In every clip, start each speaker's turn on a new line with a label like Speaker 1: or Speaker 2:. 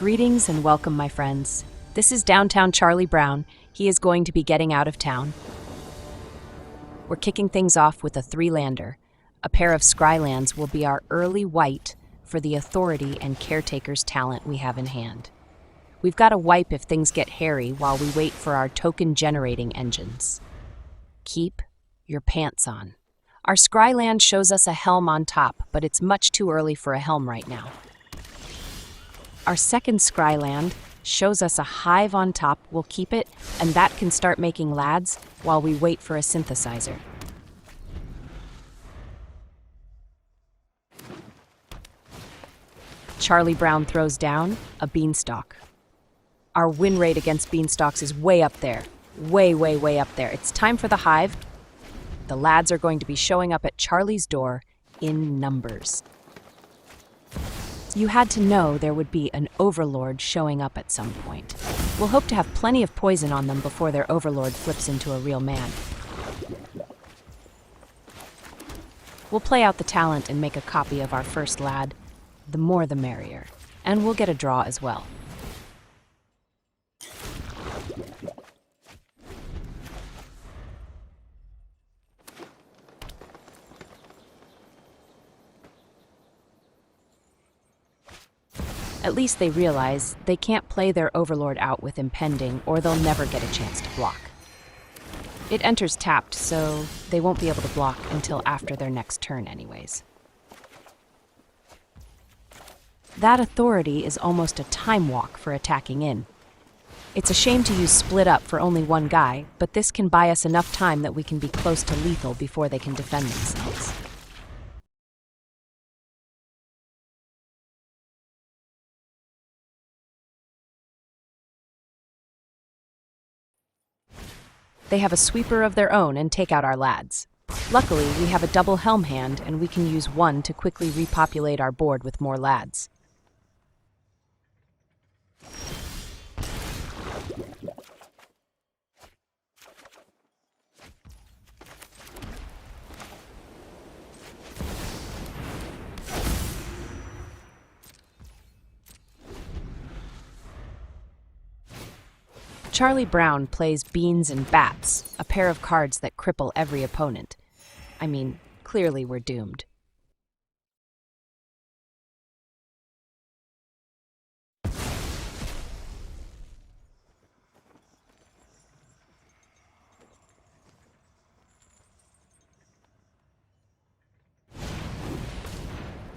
Speaker 1: Greetings and welcome, my friends. This is Downtown Charlie Brown. He is going to be getting out of town. We're kicking things off with a 3-lander. A pair of Scrylands will be our early white for the authority and caretaker's talent we have in hand. We've got to wipe if things get hairy while we wait for our token-generating engines. Keep your pants on. Our Scryland shows us a helm on top, but it's much too early for a helm right now. Our second Scryland shows us a hive on top. We'll keep it, and that can start making lads while we wait for a synthesizer. Charlie Brown throws down a beanstalk. Our win rate against beanstalks is way up there. Way up there. It's time for the hive. The lads are going to be showing up at Charlie's door in numbers. You had to know there would be an Overlord showing up at some point. We'll hope to have plenty of poison on them before their Overlord flips into a real man. We'll play out the talent and make a copy of our first lad. The more the merrier. And we'll get a draw as well. At least they realize they can't play their Overlord out with impending, or they'll never get a chance to block. It enters tapped, so they won't be able to block until after their next turn anyways. That authority is almost a time walk for attacking in. It's a shame to use split up for only one guy, but this can buy us enough time that we can be close to lethal before they can defend themselves. They have a sweeper of their own and take out our lads. Luckily, we have a double helm hand and we can use one to quickly repopulate our board with more lads. Charlie Brown plays Beans and Bats, a pair of cards that cripple every opponent. I mean, clearly we're doomed.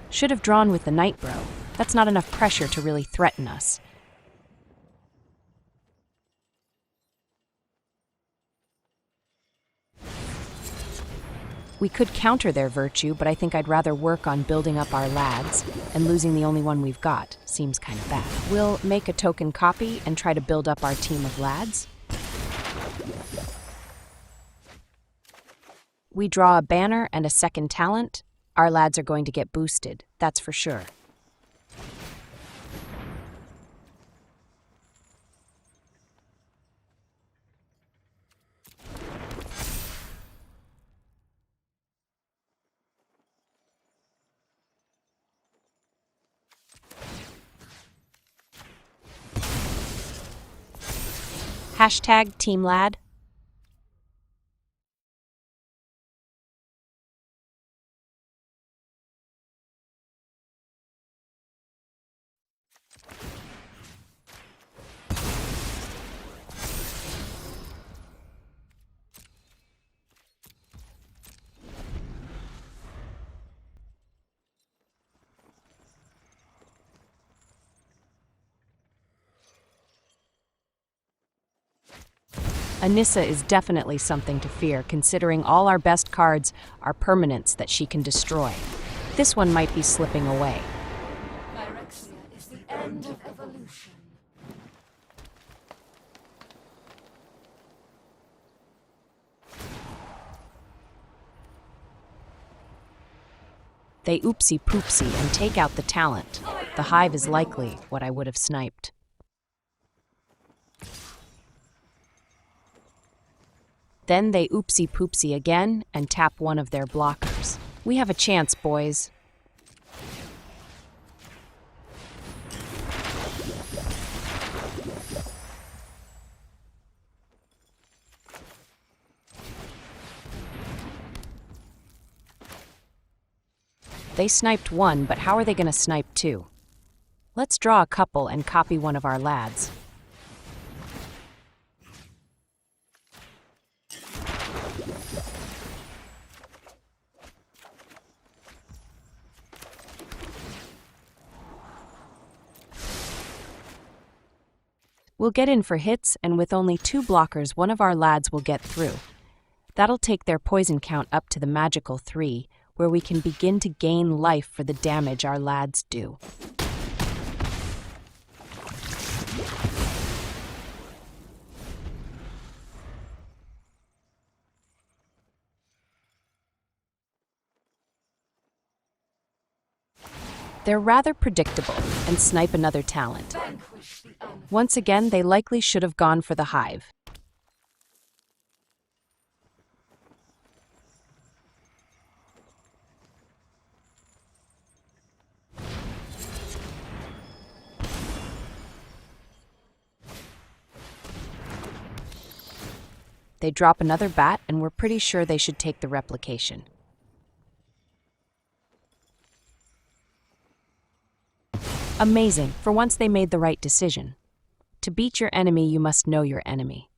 Speaker 1: Should have drawn with the Night Bro. That's not enough pressure to really threaten us. We could counter their virtue, but I think I'd rather work on building up our lads, and losing the only one we've got seems kind of bad. We'll make a token copy and try to build up our team of lads. We draw a banner and a second talent. Our lads are going to get boosted, that's for sure. Hashtag Team Lad. Anissa is definitely something to fear, considering all our best cards are permanents that she can destroy. This one might be slipping away.
Speaker 2: Pyrexia is the end of evolution.
Speaker 1: They oopsie-poopsie and take out the talent. The hive is likely what I would have sniped. Then they oopsie-poopsie again and tap one of their blockers. We have a chance, boys. They sniped one, but how are they going to snipe two? Let's draw a couple and copy one of our lads. We'll get in for hits, and with only 2 blockers, one of our lads will get through. That'll take their poison count up to the magical 3, where we can begin to gain life for the damage our lads do. They're rather predictable and snipe another talent. Once again, they likely should have gone for the hive. They drop another bat, and we're pretty sure they should take the replication. Amazing. For once they made the right decision. To beat your enemy, you must know your enemy.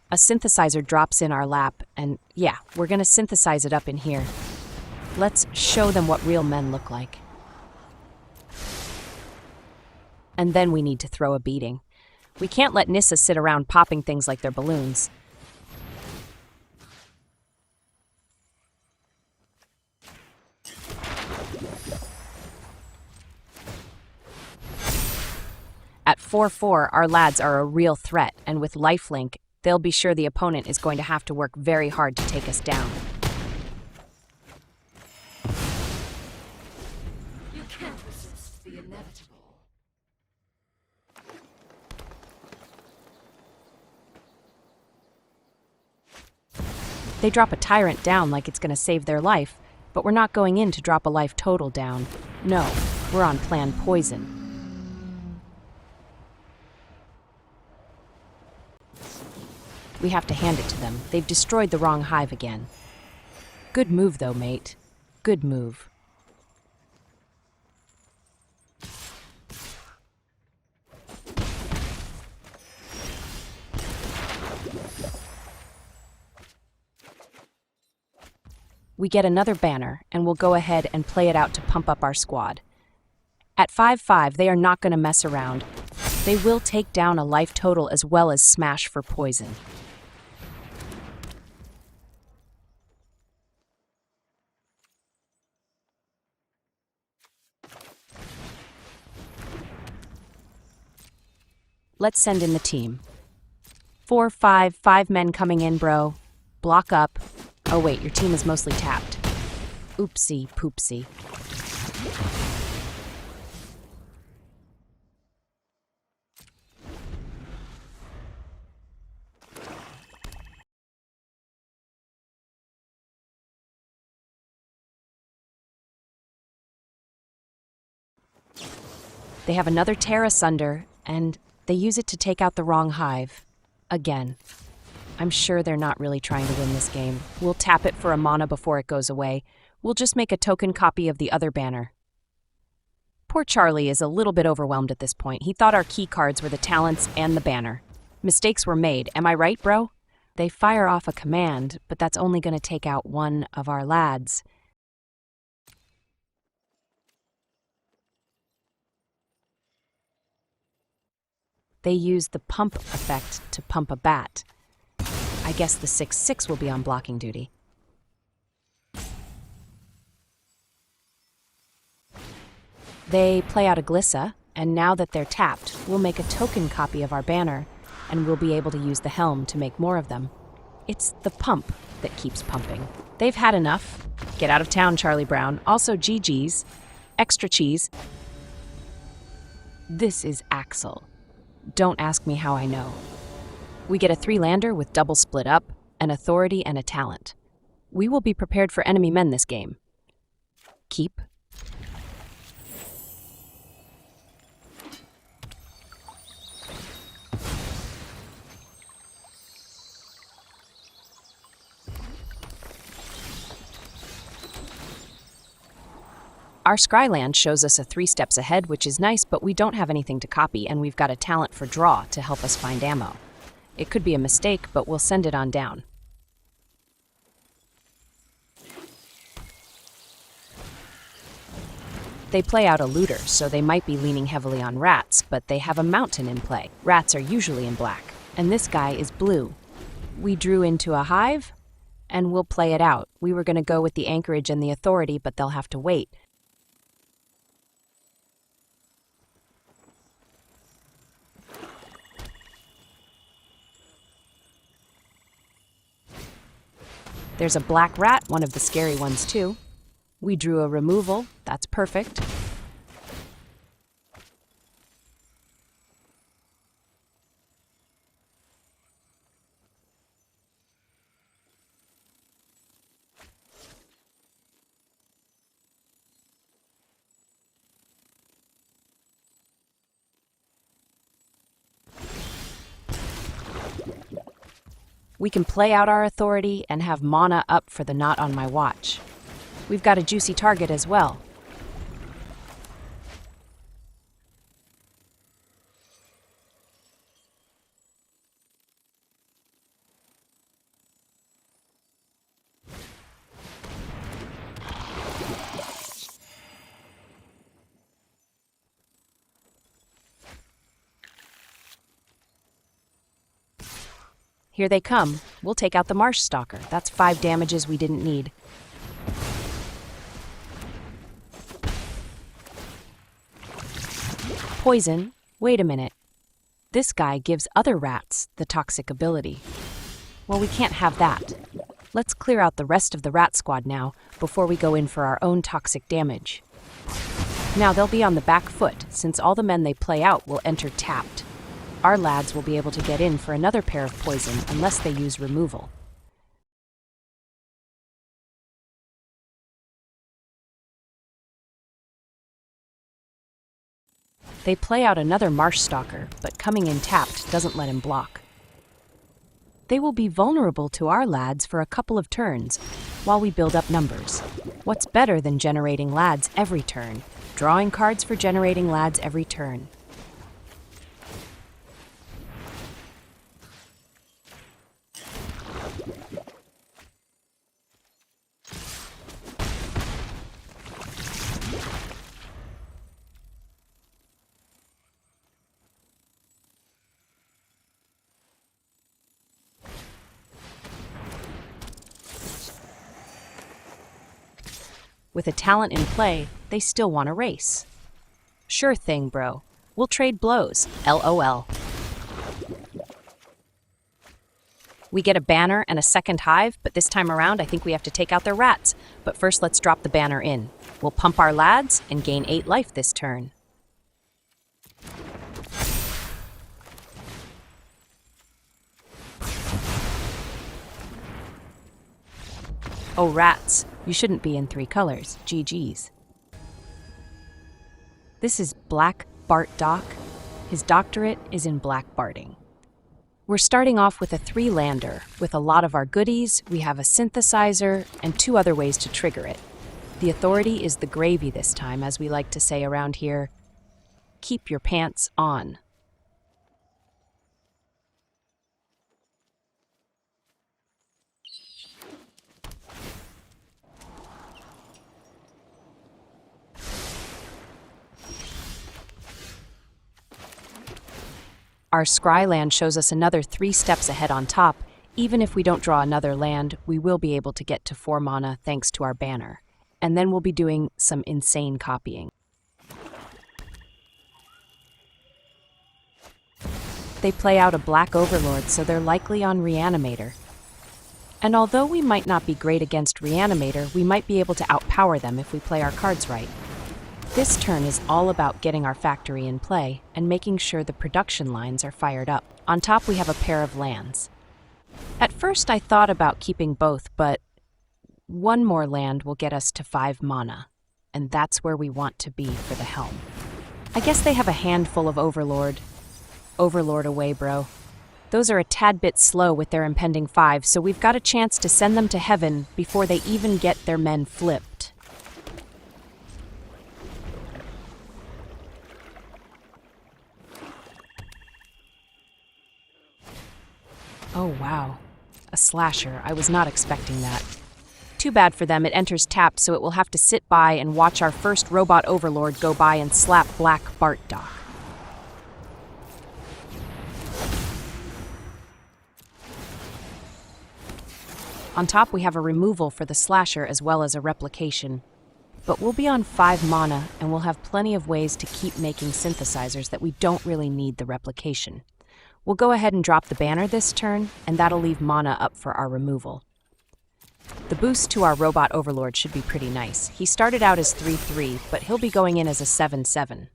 Speaker 1: A synthesizer drops in our lap, and yeah, we're gonna synthesize it up in here. Let's show them what real men look like. And then we need to throw a beating. We can't let Nissa sit around popping things like they're balloons. At 4-4, our lads are a real threat, and with lifelink, they'll be sure the opponent is going to have to work very hard to take us down.
Speaker 2: You can't resist the inevitable.
Speaker 1: They drop a tyrant down like it's going to save their life, but we're not going in to drop a life total down. No, we're on plan poison. We have to hand it to them. They've destroyed the wrong hive again. Good move, though, mate. Good move. We get another banner, and we'll go ahead and play it out to pump up our squad. At 5-5, they are not going to mess around. They will take down a life total as well as smash for poison. Let's send in the team. 4-5, 5 men coming in, bro. Block up. Oh wait, your team is mostly tapped. Oopsie poopsie. They have another tear asunder, and they use it to take out the wrong hive. Again. I'm sure they're not really trying to win this game. We'll tap it for a mana before it goes away. We'll just make a token copy of the other banner. Poor Charlie is a little bit overwhelmed at this point. He thought our key cards were the talents and the banner. Mistakes were made, am I right, bro? They fire off a command, but that's only going to take out one of our lads. They use the pump effect to pump a bat. I guess the 6-6 will be on blocking duty. They play out a Glissa, and now that they're tapped, we'll make a token copy of our banner, and we'll be able to use the helm to make more of them. It's the pump that keeps pumping. They've had enough. Get out of town, Charlie Brown. Also GG's. Extra cheese. This is Axel. Don't ask me how I know. We get a 3-lander with double split up, an authority, and a talent. We will be prepared for enemy men this game. Keep. Our Scryland shows us a 3 steps ahead, which is nice, but we don't have anything to copy, and we've got a talent for draw to help us find ammo. It could be a mistake, but we'll send it on down. They play out a looter, so they might be leaning heavily on rats, but they have a mountain in play. Rats are usually in black, and this guy is blue. We drew into a hive, and we'll play it out. We were going to go with the anchorage and the authority, but they'll have to wait. There's a black rat, one of the scary ones too. We drew a removal, that's perfect. We can play out our authority and have mana up for the Not on My Watch. We've got a juicy target as well. Here they come. We'll take out the Marsh Stalker. That's 5 damages we didn't need. Poison. Wait a minute. This guy gives other rats the toxic ability. Well, we can't have that. Let's clear out the rest of the rat squad now before we go in for our own toxic damage. Now they'll be on the back foot, since all the men they play out will enter tapped. Our lads will be able to get in for another pair of poison unless they use removal. They play out another Marsh Stalker, but coming in tapped doesn't let him block. They will be vulnerable to our lads for a couple of turns while we build up numbers. What's better than generating lads every turn? Drawing cards for generating lads every turn. With a talent in play, they still want to race. Sure thing, bro. We'll trade blows. LOL. We get a banner and a second hive, but this time around I think we have to take out their rats. But first let's drop the banner in. We'll pump our lads and gain 8 life this turn. Oh, rats. You shouldn't be in 3 colors. GG's. This is Black Bart Doc. His doctorate is in black barding. We're starting off with a 3-lander. With a lot of our goodies, we have a synthesizer and 2 other ways to trigger it. The authority is the gravy this time, as we like to say around here. Keep your pants on. Our Scryland shows us another 3 steps ahead on top. Even if we don't draw another land, we will be able to get to 4 mana thanks to our banner. And then we'll be doing some insane copying. They play out a black Overlord, so they're likely on Reanimator. And although we might not be great against Reanimator, we might be able to outpower them if we play our cards right. This turn is all about getting our factory in play and making sure the production lines are fired up. On top we have a pair of lands. At first I thought about keeping both, but 1 more land will get us to 5 mana, and that's where we want to be for the helm. I guess they have a handful of Overlord. Overlord away, bro. Those are a tad bit slow with their impending 5, so we've got a chance to send them to heaven before they even get their men flipped. Oh wow, a slasher. I was not expecting that. Too bad for them, it enters tapped, so it will have to sit by and watch our first Robot Overlord go by and slap Black Bartdock. On top we have a removal for the slasher as well as a replication. But we'll be on 5 mana and we'll have plenty of ways to keep making synthesizers that we don't really need the replication. We'll go ahead and drop the banner this turn, and that'll leave mana up for our removal. The boost to our Robot Overlord should be pretty nice. He started out as 3/3, but he'll be going in as a 7/7.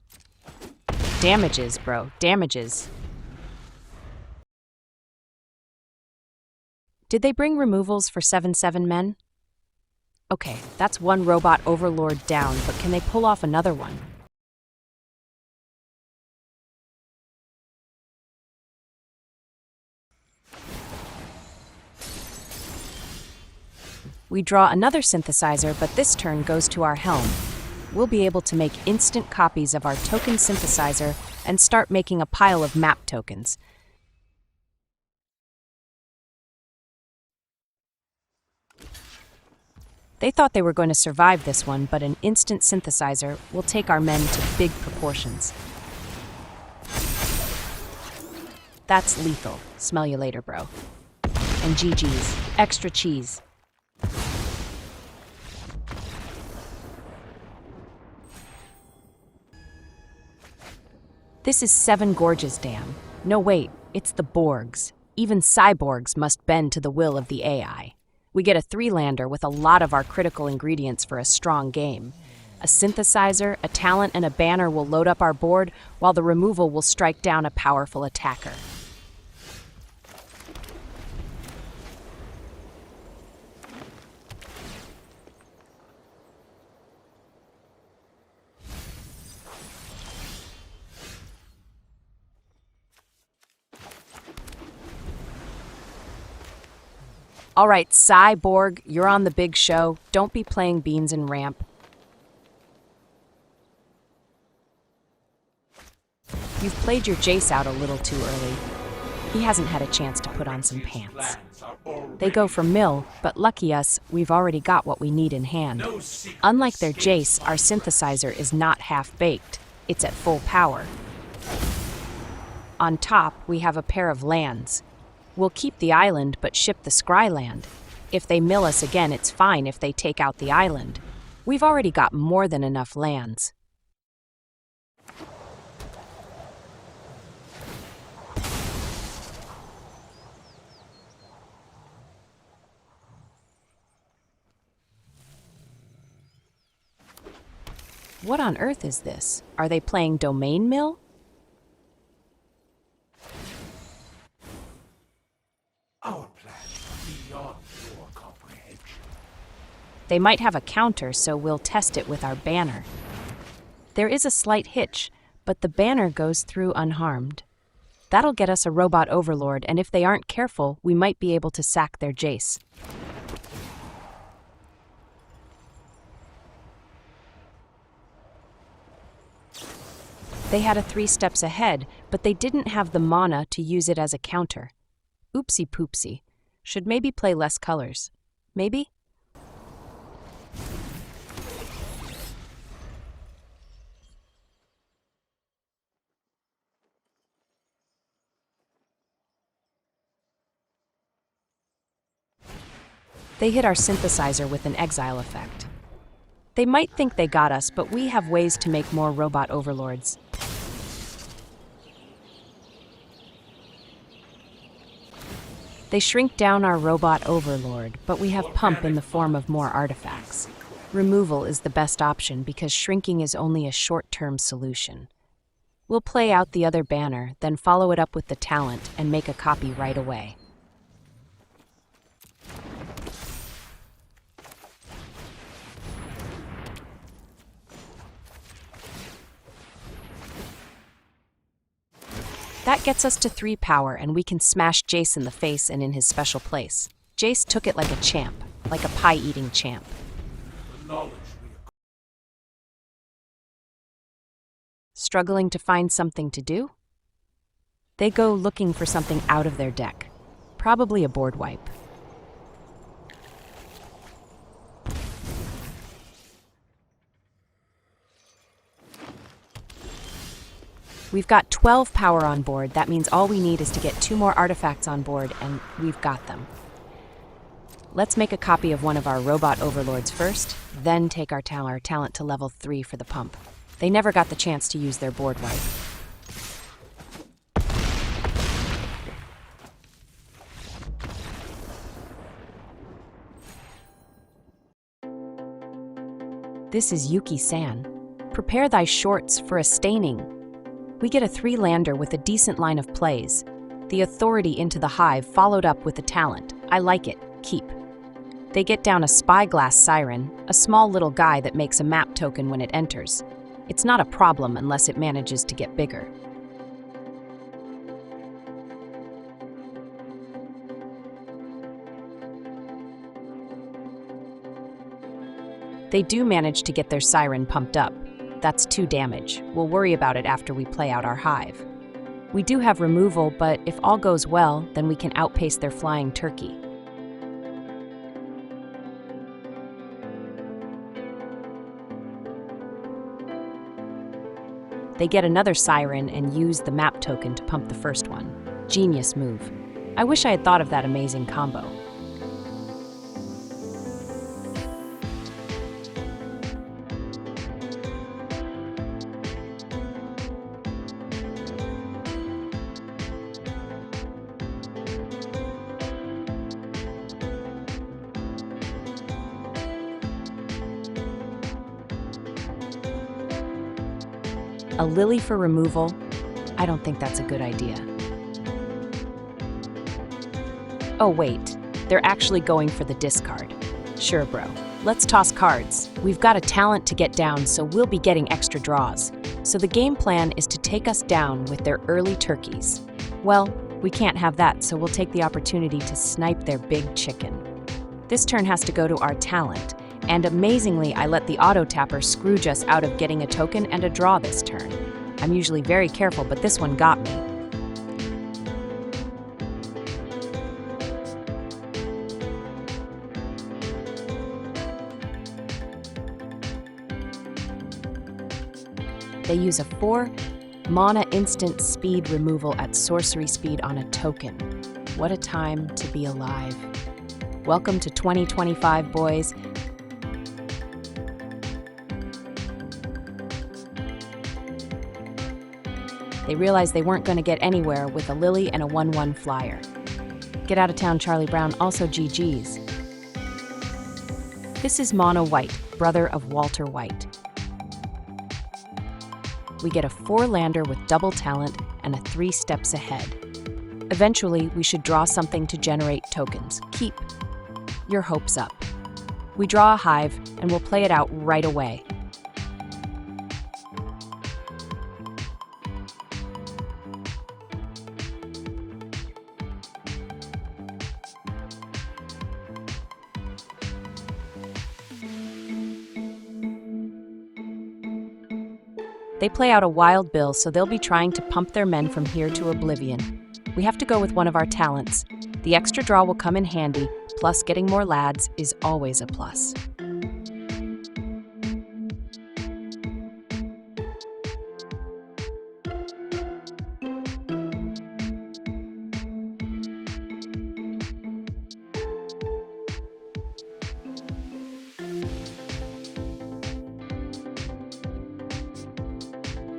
Speaker 1: Damages, bro, damages. Did they bring removals for 7/7 men? Okay, that's one Robot Overlord down, but can they pull off another one? We draw another synthesizer, but this turn goes to our helm. We'll be able to make instant copies of our token synthesizer and start making a pile of map tokens. They thought they were going to survive this one, but an instant synthesizer will take our men to big proportions. That's lethal. Smell you later, bro. And GG's. Extra cheese. This is 7 Gorges Dam. No wait, it's the Borgs. Even cyborgs must bend to the will of the AI. We get a 3-lander with a lot of our critical ingredients for a strong game. A synthesizer, a talent, and a banner will load up our board, while the removal will strike down a powerful attacker. All right, Cyborg, you're on the big show. Don't be playing beans and ramp. You've played your Jace out a little too early. He hasn't had a chance to put on some pants. They go for mill, but lucky us, we've already got what we need in hand. Unlike their Jace, our synthesizer is not half-baked. It's at full power. On top, we have a pair of lands. We'll keep the island, but ship the Scryland. If they mill us again, it's fine if they take out the island. We've already got more than enough lands. What on earth is this? Are they playing Domain Mill?
Speaker 3: Our plan beyond your comprehension.
Speaker 1: They might have a counter, so we'll test it with our banner. There is a slight hitch, but the banner goes through unharmed. That'll get us a Robot Overlord, and if they aren't careful, we might be able to sack their Jace. They had a 3 steps ahead, but they didn't have the mana to use it as a counter. Oopsie poopsie. Should maybe play less colors. Maybe? They hit our synthesizer with an exile effect. They might think they got us, but we have ways to make more Robot Overlords. They shrink down our Robot Overlord, but we have pump in the form of more artifacts. Removal is the best option because shrinking is only a short-term solution. We'll play out the other banner, then follow it up with the talent and make a copy right away. That gets us to 3 power, and we can smash Jace in the face and in his special place. Jace took it like a champ, like a pie-eating champ. Struggling to find something to do? They go looking for something out of their deck. Probably a board wipe. We've got 12 power on board. That means all we need is to get 2 more artifacts on board, and we've got them. Let's make a copy of one of our Robot Overlords first, then take our talent to level 3 for the pump. They never got the chance to use their board wipe. This is Yuki-san. Prepare thy shorts for a staining. We get a 3-lander with a decent line of plays. The authority into the hive followed up with a talent. I like it. Keep. They get down a spyglass siren, a small little guy that makes a map token when it enters. It's not a problem unless it manages to get bigger. They do manage to get their siren pumped up. That's 2 damage. We'll worry about it after we play out our hive. We do have removal, but if all goes well, then we can outpace their flying turkey. They get another siren and use the map token to pump the first one. Genius move. I wish I had thought of that amazing combo. A lily for removal? I don't think that's a good idea. Oh wait, they're actually going for the discard. Sure bro, let's toss cards. We've got a talent to get down, so we'll be getting extra draws. So the game plan is to take us down with their early turkeys. Well, we can't have that, so we'll take the opportunity to snipe their big chicken. This turn has to go to our talent. And amazingly, I let the auto-tapper scrooge us out of getting a token and a draw this turn. I'm usually very careful, but this one got me. They use a 4 mana instant speed removal at sorcery speed on a token. What a time to be alive. Welcome to 2025, boys. They realized they weren't going to get anywhere with a Lily and a 1/1 flyer. Get out of town, Charlie Brown, also GG's. This is Mono White, brother of Walter White. We get a 4-lander with double talent and a 3 steps ahead. Eventually, we should draw something to generate tokens. Keep your hopes up. We draw a hive, and we'll play it out right away. They play out a wild bill, so they'll be trying to pump their men from here to oblivion. We have to go with one of our talents. The extra draw will come in handy, plus getting more lads is always a plus.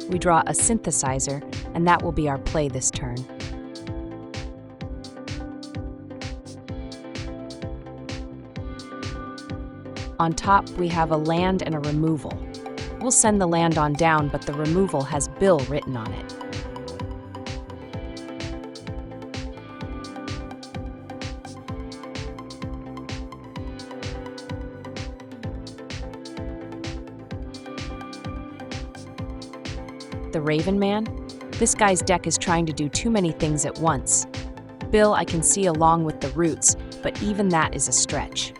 Speaker 1: We draw a Synthesizer, and that will be our play this turn. On top, we have a land and a removal. We'll send the land on down, but the removal has Bill written on it. The Raven Man? This guy's deck is trying to do too many things at once. Bill I can see along with the roots, but even that is a stretch.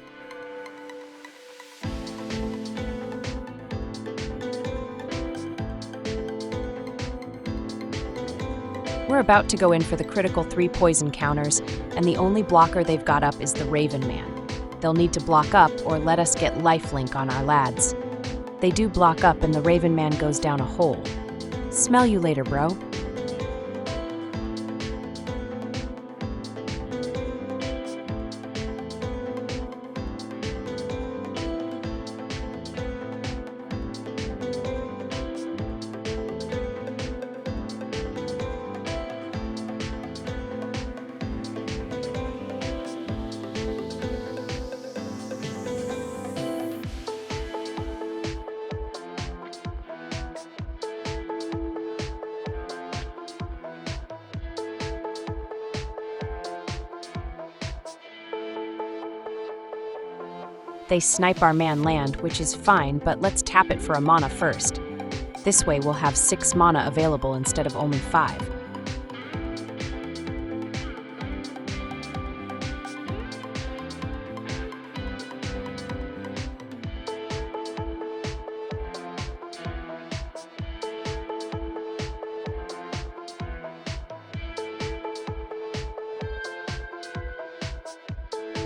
Speaker 1: We're about to go in for the critical 3 poison counters, and the only blocker they've got up is the Raven Man. They'll need to block up or let us get lifelink on our lads. They do block up and the Raven Man goes down a hole. Smell you later, bro. They snipe our man land, which is fine, but let's tap it for a mana first. This way we'll have 6 mana available instead of only 5.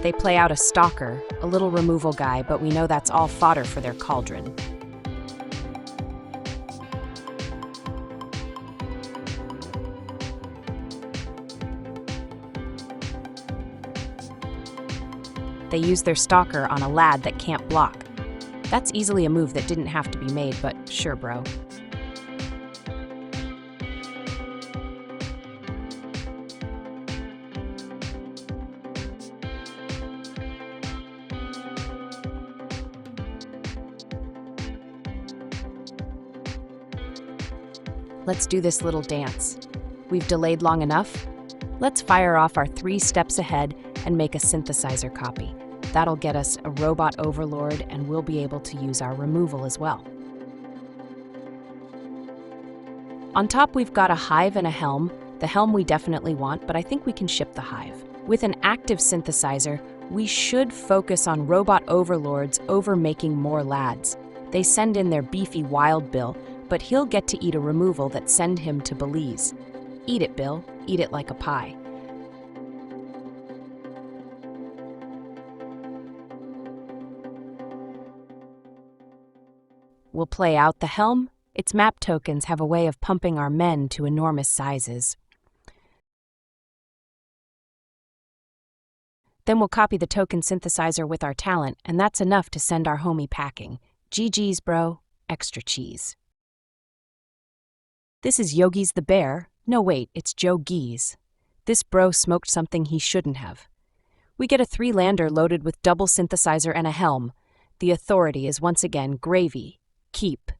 Speaker 1: They play out a Stalker, a little removal guy, but we know that's all fodder for their Cauldron. They use their Stalker on a lad that can't block. That's easily a move that didn't have to be made, but sure, bro. Let's do this little dance. We've delayed long enough. Let's fire off our 3 steps ahead and make a synthesizer copy. That'll get us a Robot Overlord and we'll be able to use our removal as well. On top we've got a hive and a helm. The helm we definitely want, but I think we can ship the hive. With an active synthesizer, we should focus on Robot Overlords over making more lads. They send in their beefy Wild Bill, but he'll get to eat a removal that send him to Belize. Eat it, Bill. Eat it like a pie. We'll play out the helm. Its map tokens have a way of pumping our men to enormous sizes. Then we'll copy the token synthesizer with our talent, and that's enough to send our homie packing. GG's, bro. Extra cheese. This is Yogi's the Bear. No, wait, it's Joe Geese. This bro smoked something he shouldn't have. We get a 3-lander loaded with double synthesizer and a helm. The authority is once again gravy. Keep.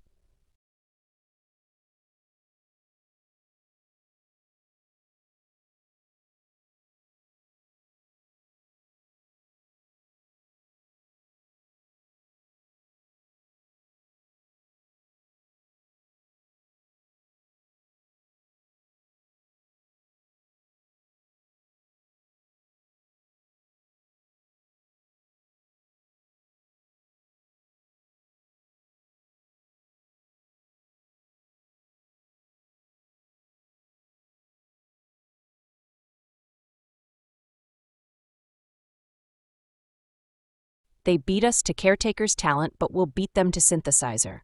Speaker 1: They beat us to Caretaker's talent, but we'll beat them to Synthesizer.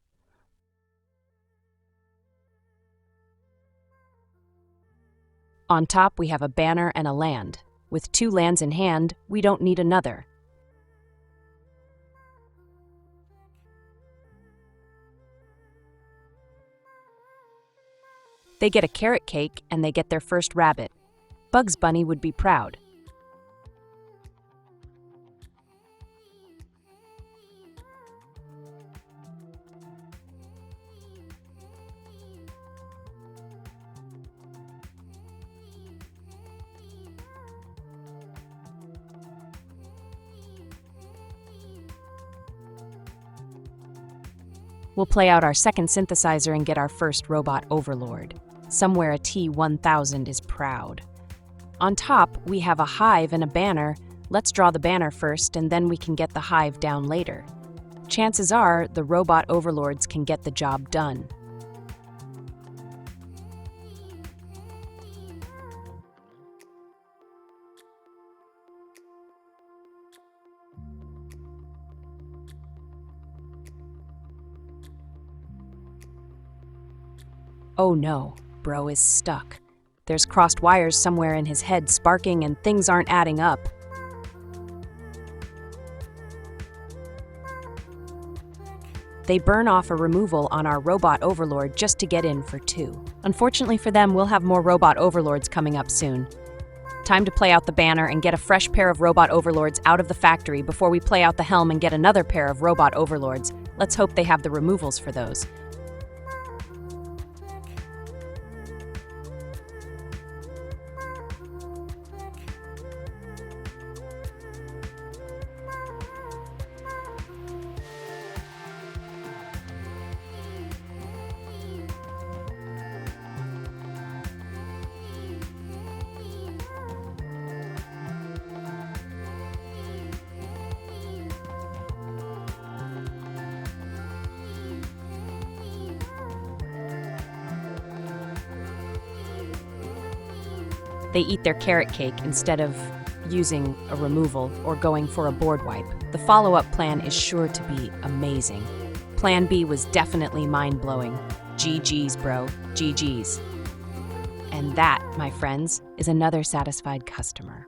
Speaker 1: On top, we have a banner and a land. With 2 lands in hand, we don't need another. They get a carrot cake and they get their first rabbit. Bugs Bunny would be proud. We'll play out our second synthesizer and get our first Robot Overlord. Somewhere a T-1000 is proud. On top, we have a hive and a banner. Let's draw the banner first, and then we can get the hive down later. Chances are, the Robot Overlords can get the job done. Oh no, bro is stuck. There's crossed wires somewhere in his head sparking and things aren't adding up. They burn off a removal on our Robot Overlord just to get in for 2. Unfortunately for them, we'll have more Robot Overlords coming up soon. Time to play out the banner and get a fresh pair of Robot Overlords out of the factory before we play out the helm and get another pair of Robot Overlords. Let's hope they have the removals for those. They eat their carrot cake instead of using a removal or going for a board wipe. The follow-up plan is sure to be amazing. Plan B was definitely mind-blowing. GG's, bro. GG's. And that, my friends, is another satisfied customer.